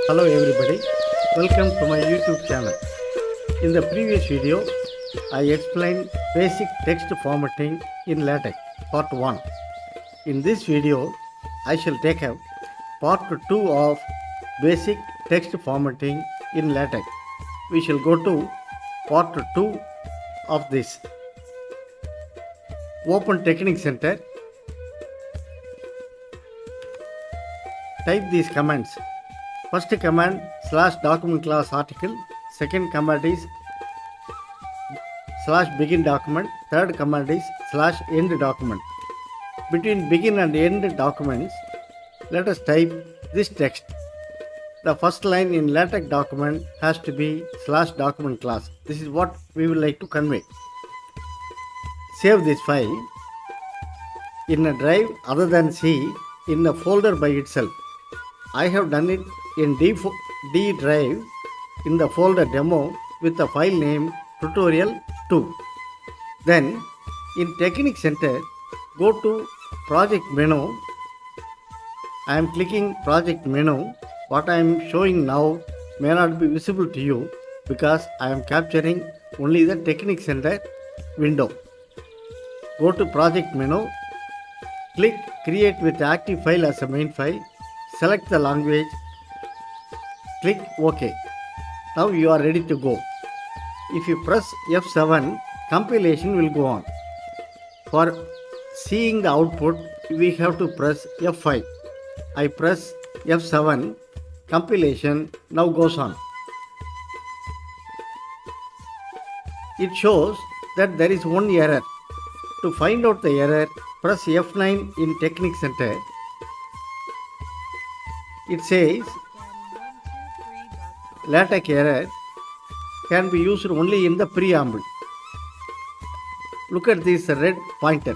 Hello everybody, welcome to my YouTube channel. In the previous video, I explained basic text formatting in LaTeX, part 1. In this video, I shall take up part 2 of basic text formatting in LaTeX. We shall go to part 2 of this. Open Technique Center. Type these commands. First command /document class article. Second command is /begin document. Third command is /end document. Between begin and end documents, let us type this text. The first line in LaTeX document has to be /document class. This is what we would like to convey. Save this file in a drive other than C in a folder by itself. I have done it in D drive in the folder demo with the file name tutorial 2. Then in Technique Center, go to project menu. I am clicking project menu. What I am showing now may not be visible to you because I am capturing only the Technique Center window. Go to project menu, click create with active file as a main file, select the language, click OK. Now you are ready to go. If you press F7, compilation will go on. For seeing the output, we have to press F5. I press F7, compilation now goes on. It shows that there is one error. To find out the error, press F9 in Technique Center. It says LaTeX error can be used only in the preamble. Look at this red pointer.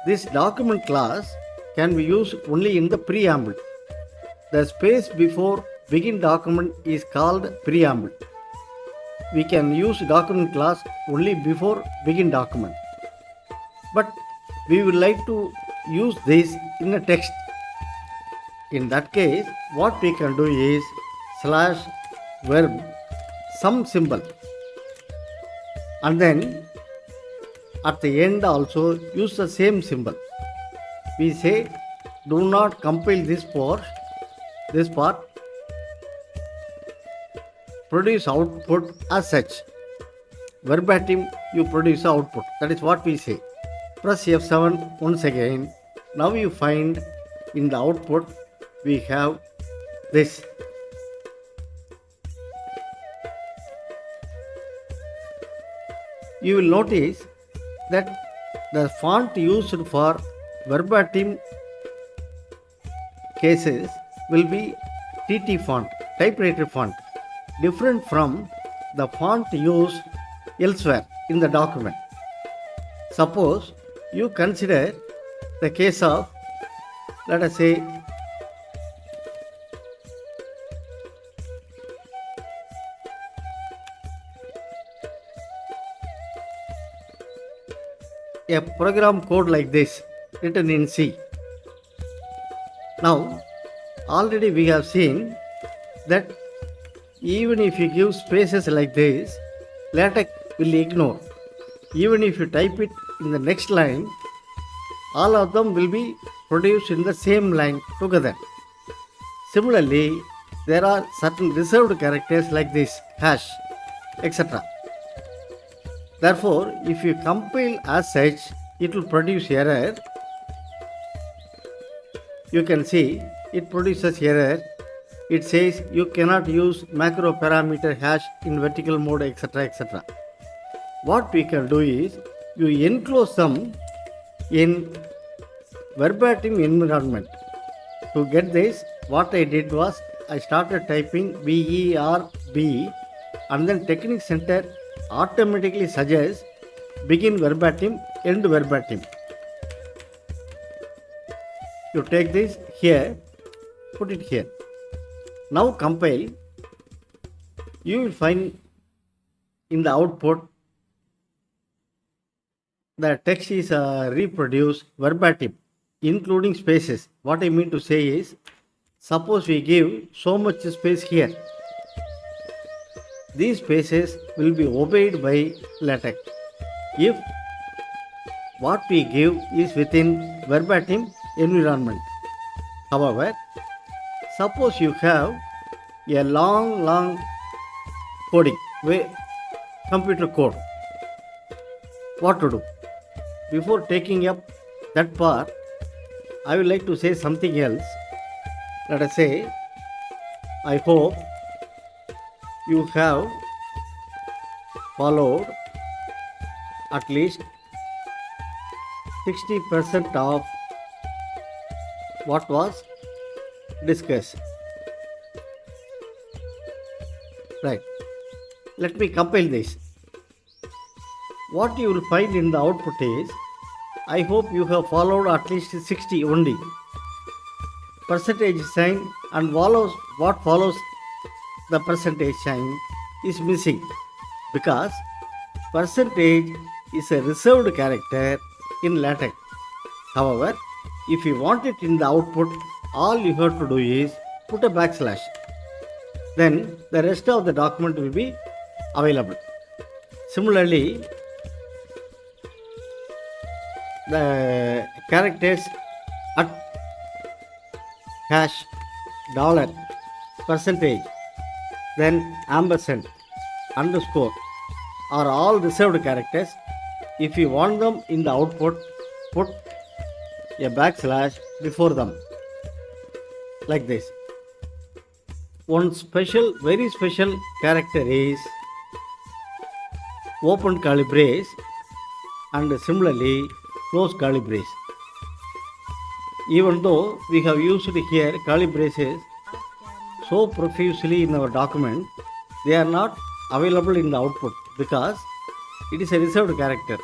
This document class can be used only in the preamble. The space before begin document is called preamble. We can use document class only before begin document. But we would like to use this in a text. In that case, what we can do is /verb, some symbol, and then at the end also use the same symbol. We say do not compile this part, produce output as such. Verbatim you produce output. That is what we say. Press F7 once again. Now you find in the output we have this. You will notice that the font used for verbatim cases will be TT font, typewriter font, different from the font used elsewhere in the document. Suppose you consider the case of, let us say, a program code like this written in C. Now, already we have seen that even if you give spaces like this, LaTeX will ignore. Even if you type it in the next line, all of them will be produced in the same line together. Similarly, there are certain reserved characters like this, hash, etc. Therefore, if you compile as such, it will produce error. You can see it produces error. It says you cannot use macro parameter hash in vertical mode, etc. etc. What we can do is you enclose them in verbatim environment. To get this, what I did was I started typing VERB and then Technique Center automatically suggests begin verbatim, end verbatim. You take this here, put it here. Now compile. You will find in the output the text is reproduced verbatim, including spaces. What I mean to say is Suppose we give so much space here. These spaces will be obeyed by LaTeX if what we give is within verbatim environment. However, suppose you have a long coding way computer code. What to do? Before taking up that part, I would like to say something else. Let us say, I hope you have followed at least 60% of what was discussed. Right. Let me compile this. What you will find in the output is, I hope you have followed at least 60 only. Percentage sign and what follows the percentage sign is missing because percentage is a reserved character in LaTeX. However, if you want it in the output, all you have to do is put a backslash. Then the rest of the document will be available. Similarly, the characters at hash, dollar, percentage, then ampersand, underscore are all reserved characters. If you want them in the output, put a backslash before them, like this. One very special character is open curly brace and similarly close curly brace. Even though we have used here curly braces so profusely in our document, they are not available in the output because it is a reserved character.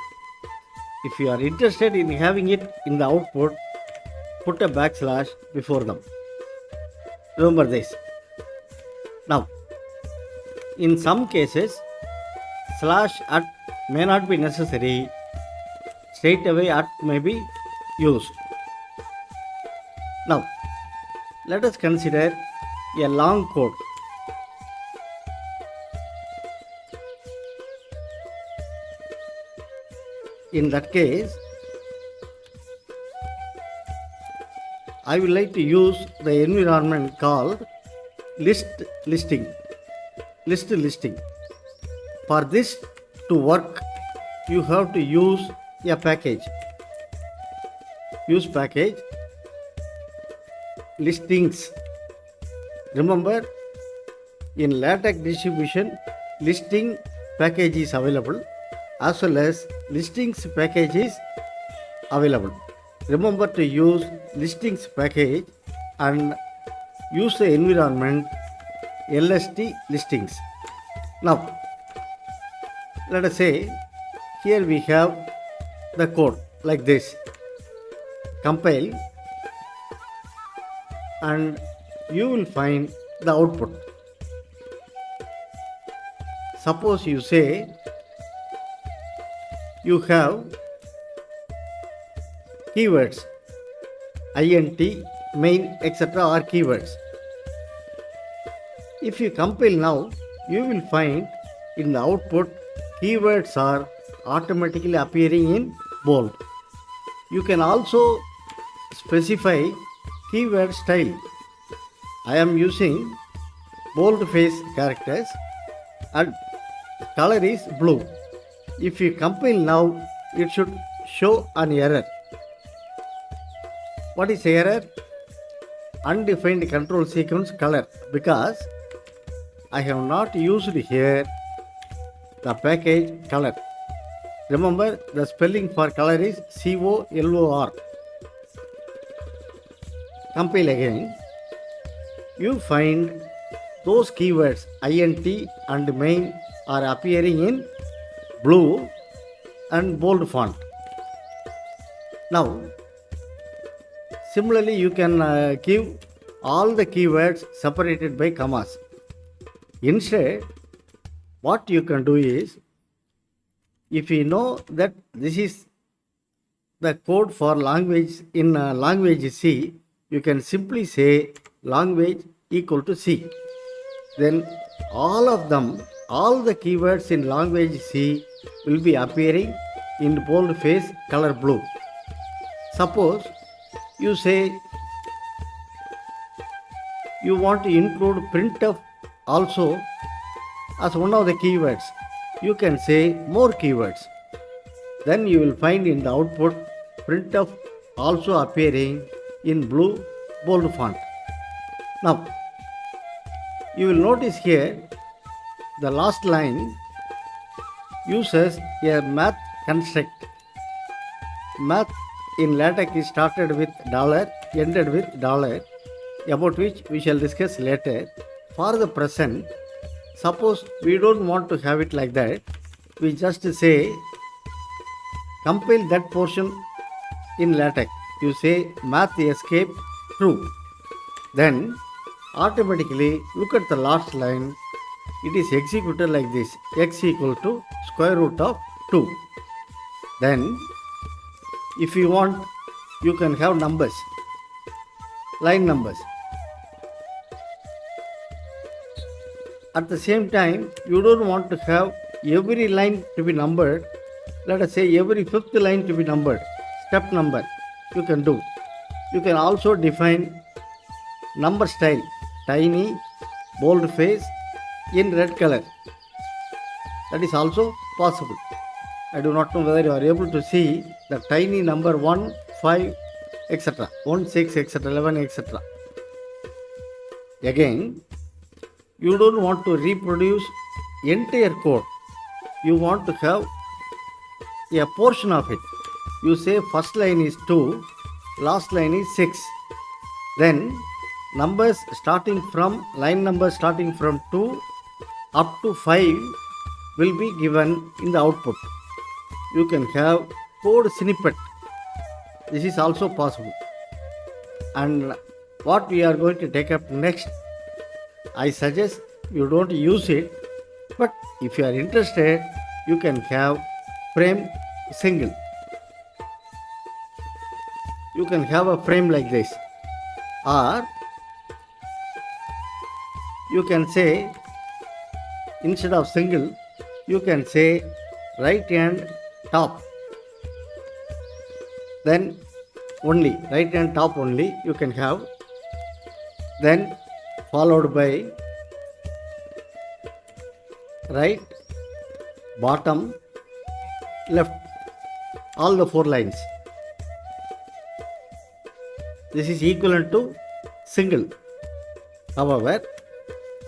If you are interested in having it in the output, put a backslash before them. Remember this. Now, in some cases, slash at may not be necessary, straight away at may be used. Now, let us consider a long code. In that case, I would like to use the environment called list listing. For this to work, you have to use a package. Use package listings. Remember, in LaTeX distribution, listing package is available as well as listings package is available. Remember to use listings package and use the environment LST listings. Now, let us say here we have the code like this. Compile and you will find the output. Suppose you say you have keywords, int, main, etc. are keywords. If you compile now, you will find in the output keywords are automatically appearing in bold. You can also specify keyword style. I am using boldface characters and color is blue. If you compile now, it should show an error. What is error? Undefined control sequence color, because I have not used here the package color. Remember, the spelling for color is COLOR. Compile again. You find those keywords int and main are appearing in blue and bold font. Now, similarly, you can give all the keywords separated by commas. Instead, what you can do is, if you know that this is the code for language in language C, you can simply say language equal to C. Then all of them, all the keywords in language C will be appearing in boldface color blue. Suppose you say you want to include printf also as one of the keywords. You can say more keywords. Then you will find in the output printf also appearing in blue bold font. Now you will notice here the last line uses a math construct. Math in LaTeX is started with dollar, ended with dollar, about which we shall discuss later. For the present, suppose we don't want to have it like that, we just say compile that portion in LaTeX. You say math escape true. Then automatically look at the last line. It is executed like this: x equal to square root of 2. Then if you want, you can have numbers, line numbers. At the same time, you don't want to have every line to be numbered. Let us say every fifth line to be numbered, step number. You can do. You can also define number style, tiny, boldface, in red color. That is also possible. I do not know whether you are able to see the tiny number 1, 5, etc. 1, 6, etc. 11, etc. Again, you don't want to reproduce entire code. You want to have a portion of it. You say first line is 2, last line is 6. Then numbers starting from, line numbers starting from 2 up to 5 will be given in the output. You can have code snippet. This is also possible. And what we are going to take up next, I suggest you don't use it, but if you are interested, you can have frame single. You can have a frame like this, or you can say instead of single, you can say right hand top. Then only right hand top only you can have. Then followed by right, bottom, left, all the 4 lines. This is equivalent to single. However,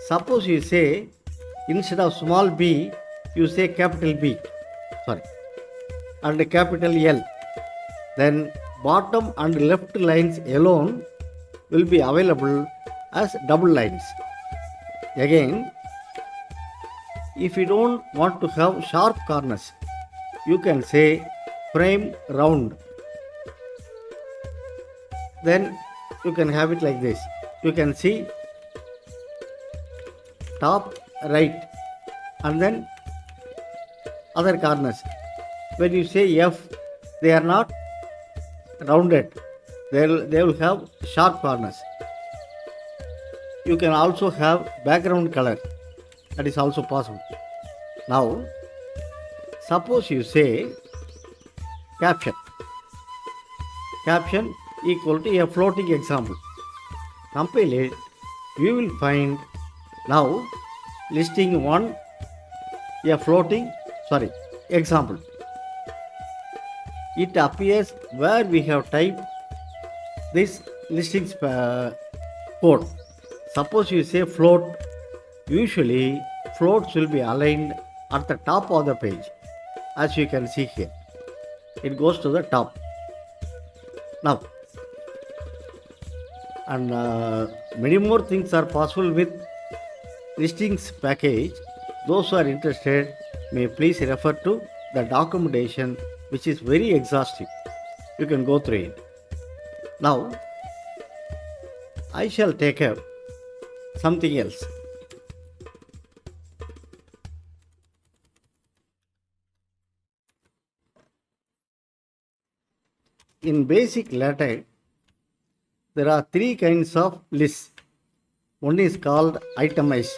suppose you say instead of small b, you say capital B, and capital L. Then bottom and left lines alone will be available as double lines. Again, if you don't want to have sharp corners, you can say frame round. Then you can have it like this. You can see top, right, and then other corners. When you say F, they are not rounded. They will have sharp corners. You can also have background color. That is also possible. Now, suppose you say caption. Caption equal to a floating example. Compile it. You will find now listing 1, a floating, example. It appears where we have typed this listings code. Suppose you say float, usually floats will be aligned at the top of the page, as you can see here. It goes to the top. Now, and many more things are possible with listings package. Those who are interested may please refer to the documentation, which is very exhaustive. You can go through it. Now, I shall take up something else. In basic LaTeX, there are 3 kinds of lists. One is called itemize.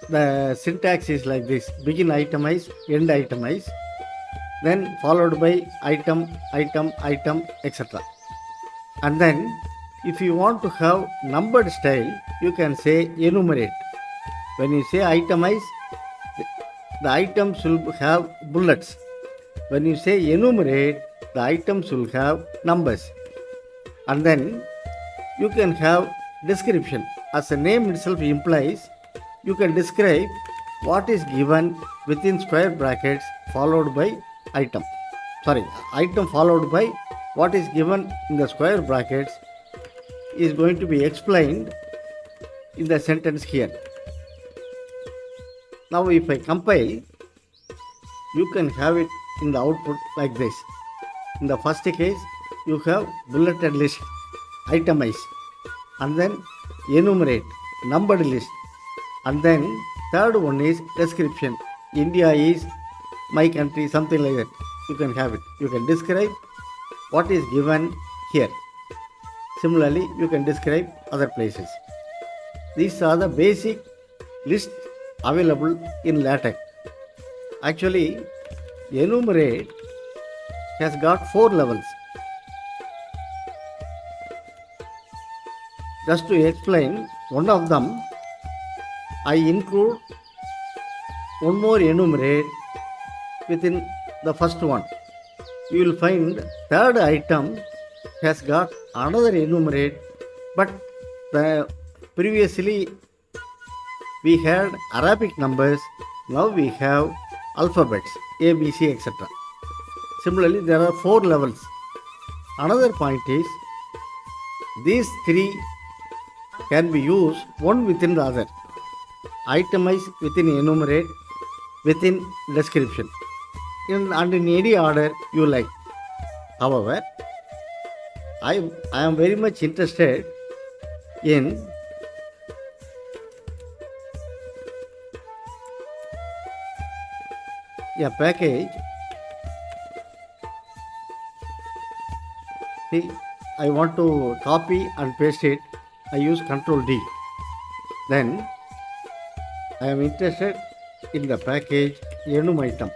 The syntax is like this: begin itemize, end itemize, then followed by item, item, item, etc. And then if you want to have numbered style, you can say enumerate. When you say itemize, the items will have bullets. When you say enumerate, the items will have numbers. And then you can have description. As the name itself implies, you can describe what is given within square brackets followed by item. Item followed by what is given in the square brackets is going to be explained in the sentence here. Now if I compile, you can have it in the output like this. In the first case, you have bulleted list, itemize, and then enumerate, numbered list, and then third one is description. India is my country, something like that. You can have it. You can describe what is given here. Similarly, you can describe other places. These are the basic lists available in LaTeX. Actually, enumerate has got 4 levels. Just to explain one of them, I include one more enumerate within the first one. You will find third item has got another enumerate, but previously we had Arabic numbers, now we have alphabets A, B, C, etc. Similarly, there are 4 levels. Another point is these 3 can be used one within the other. Itemize within enumerate, within description, and in any order you like. However, I am very much interested in a package. See, I want to copy and paste it. I use Ctrl D. Then I am interested in the package enumitem.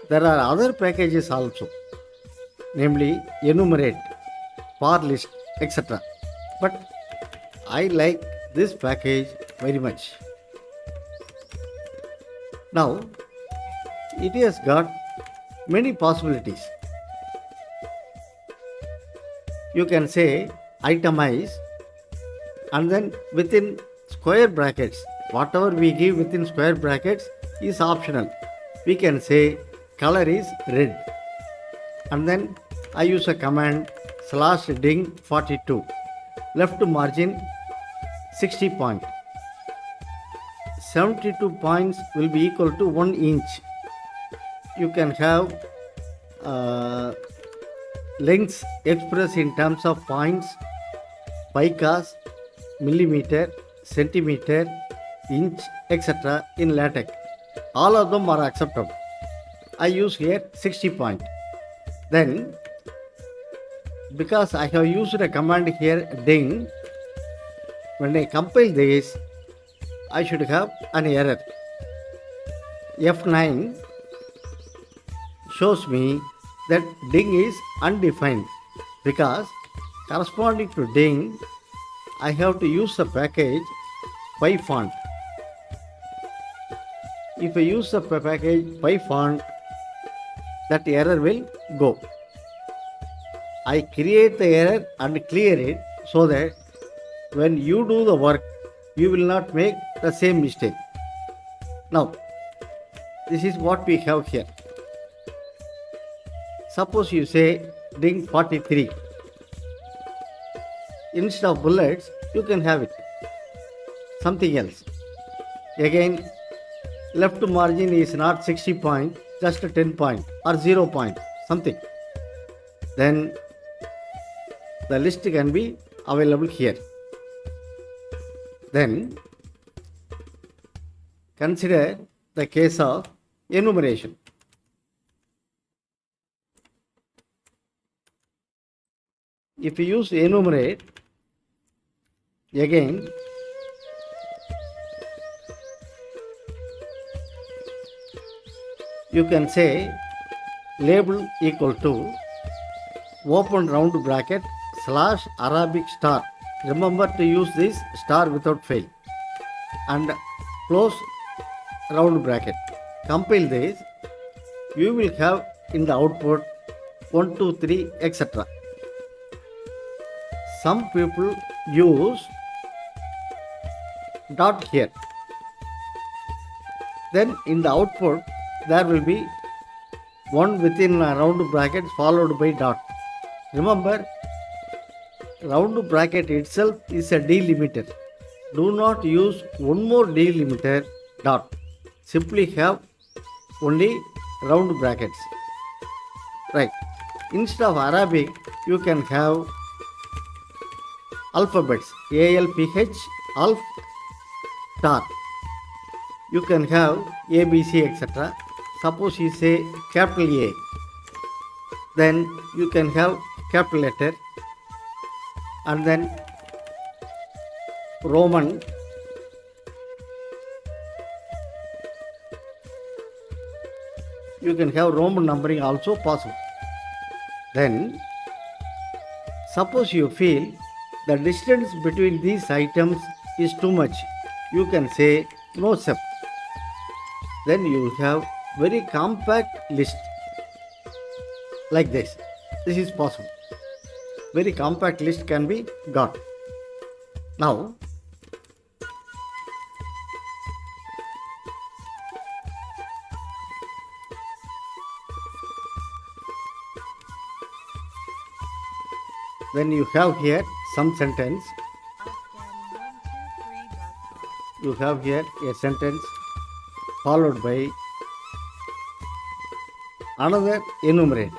There are other packages also, namely enumerate, par list, etc. But I like this package very much. Now, it has got many possibilities. You can say itemize, and then within square brackets, whatever we give within square brackets is optional. We can say color is red, and then I use a command /ding 42, left margin 60 point. 72 points will be equal to 1 inch. You can have lengths expressed in terms of points, picas, millimeter, centimeter, inch, etc. in LaTeX. All of them are acceptable. I use here 60 point. Then, because I have used a command here ding, when I compile this, I should have an error. F9 shows me that ding is undefined, because corresponding to ding, I have to use the package PyFont. If I use the package PyFont, that error will go. I create the error and clear it so that when you do the work, you will not make the same mistake. Now, this is what we have here. Suppose you say ding 43. Instead of bullets, you can have it something else. Again, left margin is not 60 point, just 10 point or 0 point, something. Then the list can be available here. Then consider the case of enumeration. If you use enumerate, Again, you can say label equal to open round bracket slash Arabic star. Remember to use this star without fail. And close round bracket. Compile this. You will have in the output 1, 2, 3, etc. Some people use dot here. Then in the output there will be 1 within a round bracket followed by dot. Remember, round bracket itself is a delimiter. Do not use one more delimiter dot. Simply have only round brackets. Right. Instead of Arabic, you can have alphabets. ALPH, alph, star. You can have ABC, etc. Suppose you say capital A, then you can have capital letter, and then Roman, you can have Roman numbering also possible. Then suppose you feel the distance between these items is too much, you can say no step. Then you have very compact list like this. This is possible. Very compact list can be got. Now when you have here some sentence, you have here a sentence followed by another enumerate.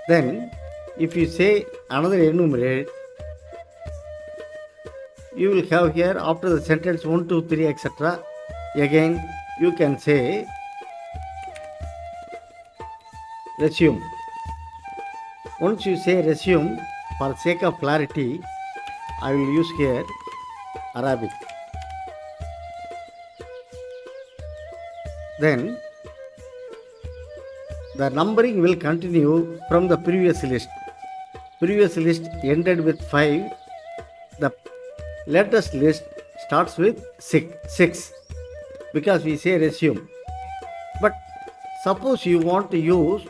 Then if you say another enumerate, you will have here after the sentence 1, 2, 3, etc. Again you can say resume. Once you say resume, for sake of clarity, I will use here Arabic. Then the numbering will continue from the previous list. Previous list ended with 5. The latest list starts with 6 because we say resume. But suppose you want to use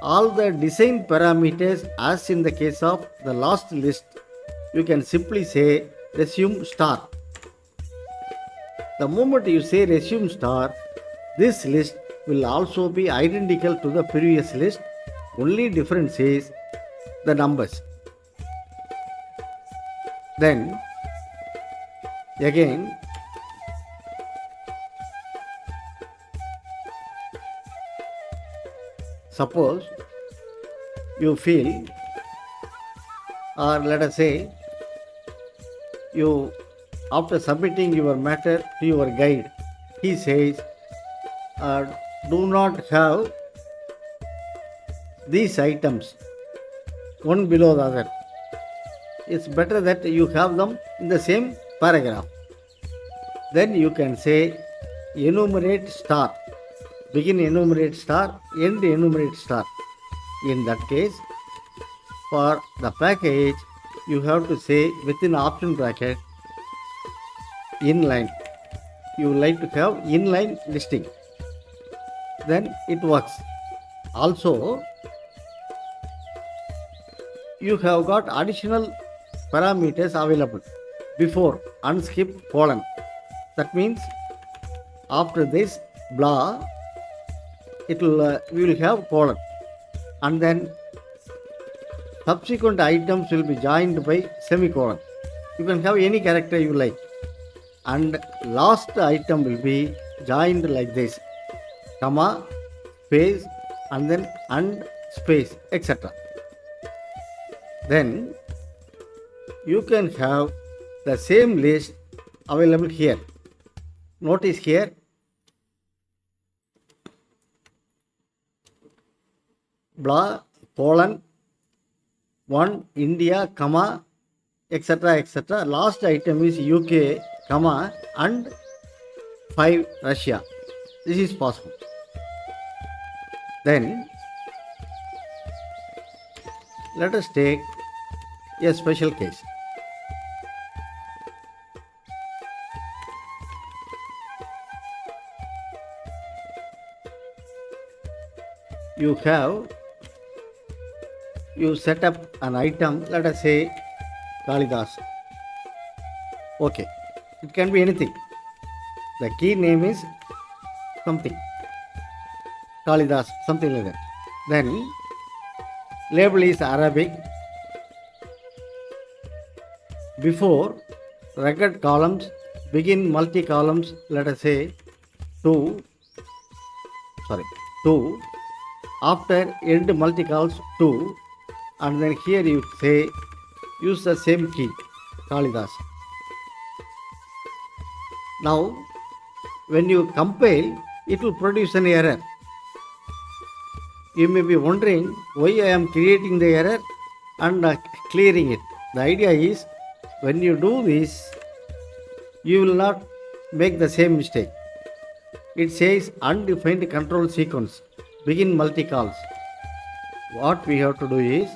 all the design parameters as in the case of the last list, you can simply say resume star. The moment you say resume star, this list will also be identical to the previous list. Only difference is the numbers. Then again suppose you feel, or let us say you, after submitting your matter to your guide, he says do not have these items one below the other. It's better that you have them in the same paragraph. Then you can say enumerate star. Begin enumerate star, end enumerate star. In that case, for the package, you have to say within option bracket inline. You like to have inline listing. Then it works. Also, you have got additional parameters available before unskip colon. That means after this blah, we will have colon, and then subsequent items will be joined by semicolon. You can have any character you like, and last item will be joined like this, comma, space, and then and space, etc. Then you can have the same list available here. Notice here blah colon 1 India comma etc., etc. Last item is UK, comma, and 5 Russia. This is possible. Then let us take a special case. You set up an item, let us say Kalidas. Okay, it can be anything. The key name is something, Kalidas, something like that. Then label is Arabic. Before record columns, begin multi columns, let us say 2. After end multi columns 2, and then here you say use the same key, Kalidas. Now when you compile, it will produce an error. You may be wondering why I am creating the error and clearing it. The idea is, when you do this, you will not make the same mistake. It says undefined control sequence, begin multi-calls. What we have to do is,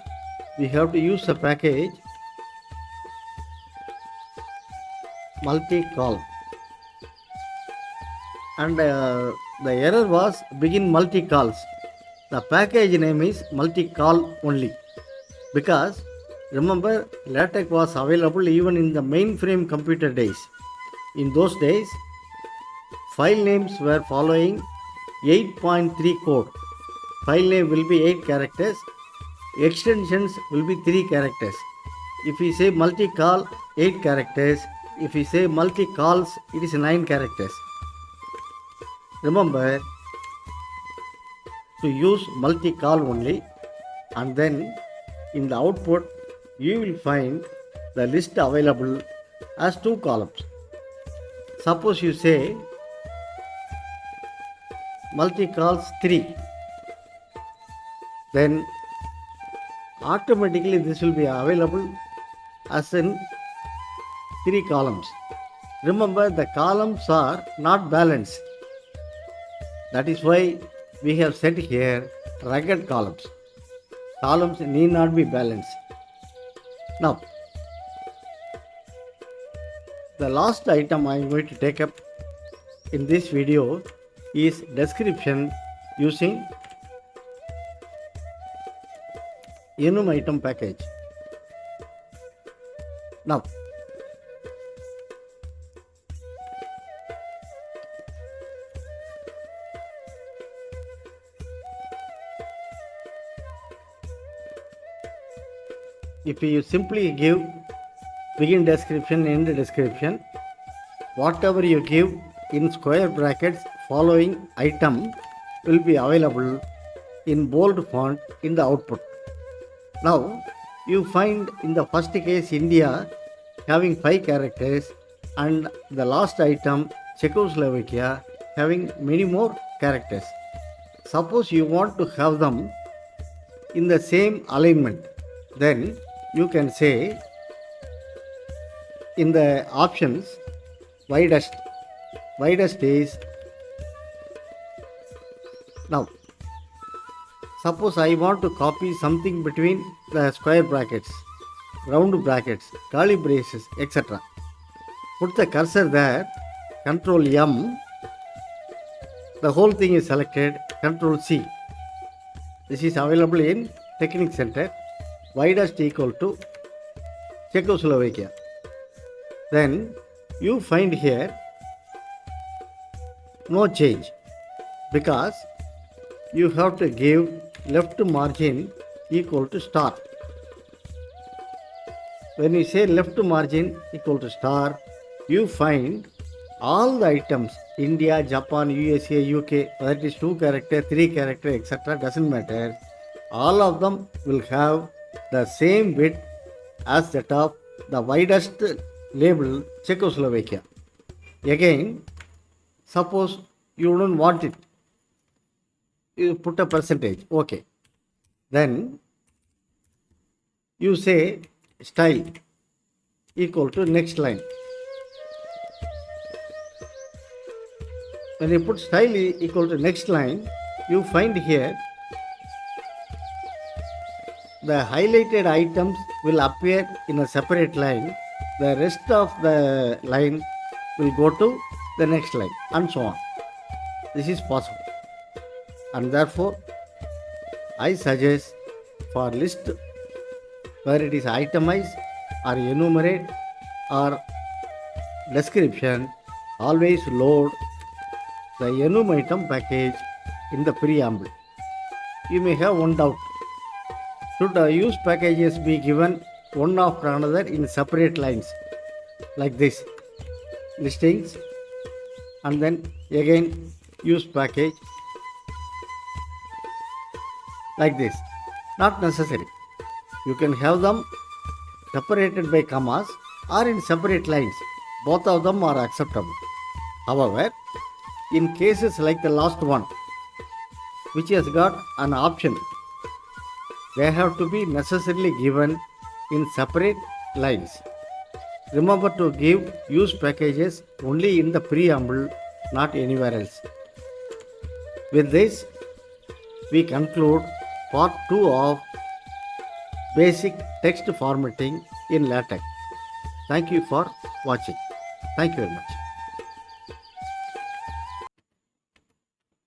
we have to use the package multi-call. And the error was begin multi-calls. The package name is multi-call only, because remember, LaTeX was available even in the mainframe computer days. In those days, file names were following 8.3 code. File name will be 8 characters, extensions will be 3 characters. If we say multi-call, 8 characters. If we say multi-calls, it is 9 characters. Remember to use multi-call only, and then in the output you will find the list available as 2 columns. Suppose you say multi-calls 3, then automatically this will be available as in 3 columns. Remember, the columns are not balanced. That is why we have set here rugged columns. Columns need not be balanced. Now, the last item I am going to take up in this video is description using enum item package. Now, if you simply give begin description, end description, whatever you give in square brackets following item will be available in bold font in the output. Now you find in the first case India having 5 characters, and the last item Czechoslovakia having many more characters. Suppose you want to have them in the same alignment, then you can say in the options widest is, now suppose I want to copy something between the square brackets, round brackets, curly braces, etc. Put the cursor there, Control M, the whole thing is selected, Control C. This is available in Technic Center. Widest equal to Czechoslovakia. Then you find here no change, because you have to give left margin equal to star. When you say left margin equal to star, you find all the items India, Japan, USA, UK, whether it is 2 character, 3 character, etc., doesn't matter. All of them will have the same width as that of the widest label Czechoslovakia. Again, suppose you don't want it, you put a percentage, okay. Then you say style, equal to next line. When you put style equal to next line, you find here the highlighted items will appear in a separate line. The rest of the line will go to the next line and so on. This is possible. And therefore, I suggest for list where it is itemized or enumerate or description, always load the enum item package in the preamble. You may have one doubt. Should use packages be given one after another in separate lines like this? Listings and then again use package like this. Not necessary. You can have them separated by commas or in separate lines. Both of them are acceptable. However, in cases like the last one, which has got an option, they have to be necessarily given in separate lines. Remember to give use packages only in the preamble, not anywhere else. With this, we conclude part 2 of basic text formatting in LaTeX. Thank you for watching. Thank you very much.